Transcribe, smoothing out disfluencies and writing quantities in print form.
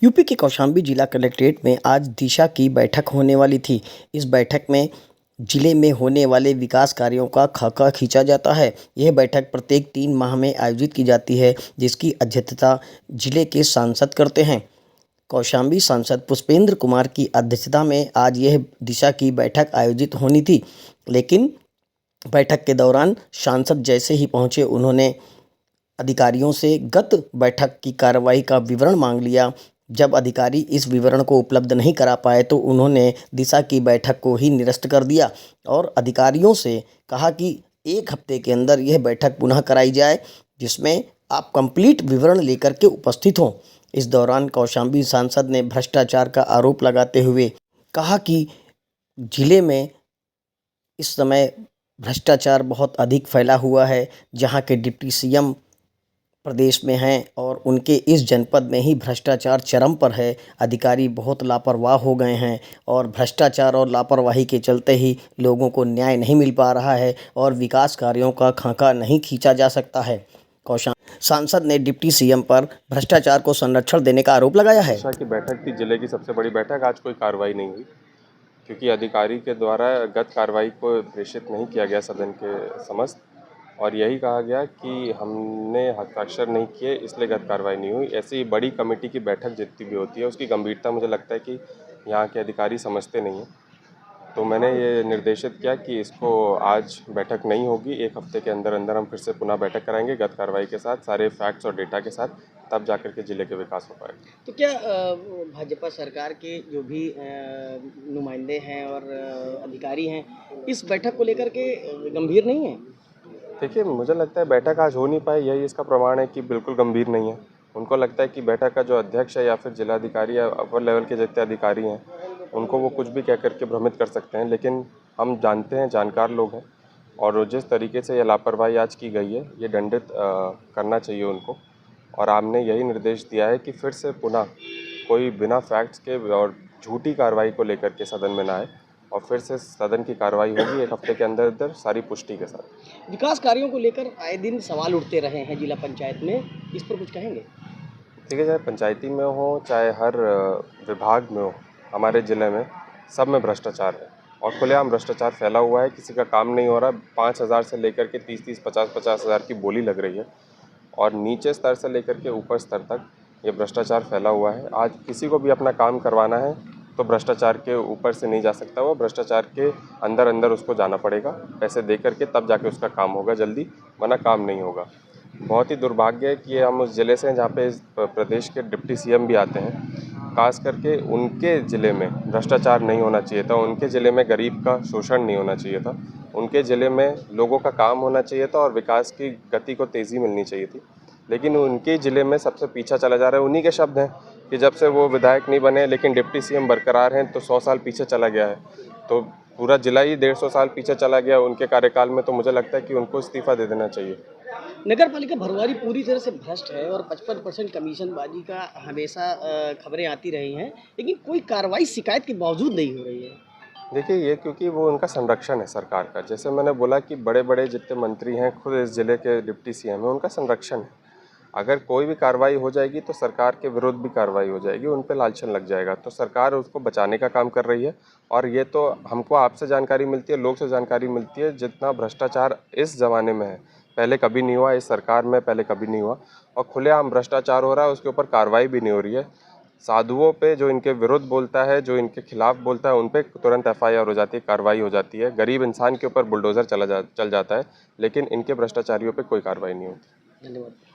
UP के कौशाम्बी जिला collectorate में आज दिशा की बैठक होने वाली थी। इस बैठक में जिले में होने वाले विकास कार्यों का खाका खींचा जाता है। यह बैठक प्रत्येक 3 माह में आयोजित की जाती है, जिसकी अध्यक्षता जिले के सांसद करते हैं। कौशाम्बी सांसद पुष्पेंद्र कुमार की अध्यक्षता में आज यह दिशा की बैठक आयोजित होनी थी, लेकिन बैठक के दौरान सांसद जैसे ही पहुंचे, उन्होंने अधिकारियों से गत बैठक की कार्रवाई का विवरण मांग लिया। जब अधिकारी इस विवरण को उपलब्ध नहीं करा पाए तो उन्होंने दिशा की बैठक को ही निरस्त कर दिया और अधिकारियों से कहा कि 1 हफ्ते के अंदर यह बैठक पुनः कराई जाए, जिसमें आप कंप्लीट विवरण लेकर के उपस्थित हों। इस दौरान कौशाम्बी सांसद ने भ्रष्टाचार का आरोप लगाते हुए कहा कि जिले में इस समय भ्रष्टाचार बहुत अधिक फैला हुआ है। जहां के डिप्टी सीएम प्रदेश में हैं और उनके इस जनपद में ही भ्रष्टाचार चरम पर है। अधिकारी बहुत लापरवाह हो गए हैं और भ्रष्टाचार और लापरवाही के चलते ही लोगों को न्याय नहीं मिल पा रहा है और विकास कार्यों का खाका नहीं खींचा जा सकता है। सांसद ने डिप्टी सीएम पर भ्रष्टाचार को संरक्षण देने का आरोप लगाया है। दिशा की बैठक थी, जिले की सबसे बड़ी बैठक। आज कोई कार्रवाई नहीं हुई क्योंकि अधिकारी के द्वारा गत कार्रवाई को प्रेषित नहीं किया गया सदन के समस्त, और यही कहा गया कि हमने हस्ताक्षर नहीं किए इसलिए गत कार्रवाई नहीं हुई। ऐसी बड़ी कमेटी की बैठक जितनी भी होती है उसकी गंभीरता मुझे लगता है कि यहाँ के अधिकारी समझते नहीं हैं। तो मैंने ये निर्देशित किया कि इसको आज बैठक नहीं होगी, 1 हफ्ते के अंदर अंदर हम फिर से पुनः बैठक कराएंगे गत कार्रवाई के साथ, सारे फैक्ट्स और डेटा के साथ, तब जाकर के जिले के विकास हो पाएगा। तो क्या भाजपा सरकार के जो भी नुमाइंदे हैं और अधिकारी हैं, इस बैठक को लेकर के गंभीर नहीं हैं? देखिए, मुझे लगता है बैठक आज हो नहीं पाई, यही इसका प्रमाण है कि बिल्कुल गंभीर नहीं है। उनको लगता है कि बैठक का जो अध्यक्ष है या फिर जिलाधिकारी या अपर लेवल के जितने अधिकारी हैं, उनको वो कुछ भी कह कर के भ्रमित कर सकते हैं। लेकिन हम जानते हैं, जानकार लोग हैं, और जिस तरीके से ये लापरवाही आज की गई है, ये दंडित करना चाहिए उनको। और हमने यही निर्देश दिया है कि फिर से पुनः कोई बिना फैक्ट्स के और झूठी कार्रवाई को लेकर के सदन में ना आए, और फिर से सदन की कार्रवाई होगी 1 हफ्ते के अंदर अंदर सारी पुष्टि के साथ। विकास कार्यों को लेकर आए दिन सवाल उठते रहे हैं जिला पंचायत में, इस पर कुछ कहेंगे? देखिए, चाहे पंचायती में हो, चाहे हर विभाग में हो, हमारे ज़िले में सब में भ्रष्टाचार है और खुलेआम भ्रष्टाचार फैला हुआ है। किसी का काम नहीं हो रहा। 5,000 से लेकर के 30-30, 50-50 हज़ार की बोली लग रही है और नीचे स्तर से लेकर के ऊपर स्तर तक ये भ्रष्टाचार फैला हुआ है। आज किसी को भी अपना काम करवाना है तो भ्रष्टाचार के ऊपर से नहीं जा सकता, वो भ्रष्टाचार के अंदर अंदर उसको जाना पड़ेगा, पैसे दे करके तब जाके उसका काम होगा जल्दी, वरना काम नहीं होगा। बहुत ही दुर्भाग्य है कि हम उस ज़िले से हैं जहाँ पे इस प्रदेश के डिप्टी सीएम भी आते हैं। खास करके उनके ज़िले में भ्रष्टाचार नहीं होना चाहिए था, उनके ज़िले में गरीब का शोषण नहीं होना चाहिए था, उनके ज़िले में लोगों का काम होना चाहिए था और विकास की गति को तेज़ी मिलनी चाहिए थी। लेकिन उनके ज़िले में सबसे पीछा चला जा रहा है। उन्हीं के शब्द हैं कि जब से वो विधायक नहीं बने लेकिन डिप्टी सीएम बरकरार हैं, तो 100 साल पीछे चला गया है। तो पूरा जिला ही 150 साल पीछे चला गया उनके कार्यकाल में। तो मुझे लगता है कि उनको इस्तीफा दे देना चाहिए। नगर पालिका भरवारी पूरी तरह से भ्रष्ट है और 55% कमीशनबाजी का हमेशा खबरें आती रही हैं, लेकिन कोई कार्रवाई शिकायत के बावजूद नहीं हो रही है। देखिए, ये क्योंकि वो उनका संरक्षण है सरकार का। जैसे मैंने बोला कि बड़े-बड़े जितने मंत्री हैं, खुद इस ज़िले के डिप्टी सीएम हैं, उनका संरक्षण है। अगर कोई भी कार्रवाई हो जाएगी तो सरकार के विरुद्ध भी कार्रवाई हो जाएगी, उन पे लांछन लग जाएगा। तो सरकार उसको बचाने का काम कर रही है और ये तो हमको आपसे जानकारी मिलती है, लोग से जानकारी मिलती है। जितना भ्रष्टाचार इस ज़माने में है, पहले कभी नहीं हुआ, इस सरकार में पहले कभी नहीं हुआ, और खुलेआम भ्रष्टाचार हो रहा है, उसके ऊपर कार्रवाई भी नहीं हो रही है। साधुओं पे जो इनके विरुद्ध बोलता है, जो इनके खिलाफ बोलता है, उन पे तुरंत एफआईआर हो जाती है, कार्रवाई हो जाती है। गरीब इंसान के ऊपर बुलडोज़र चल जाता है, लेकिन इनके भ्रष्टाचारियों पे कोई कार्रवाई नहीं होती। धन्यवाद।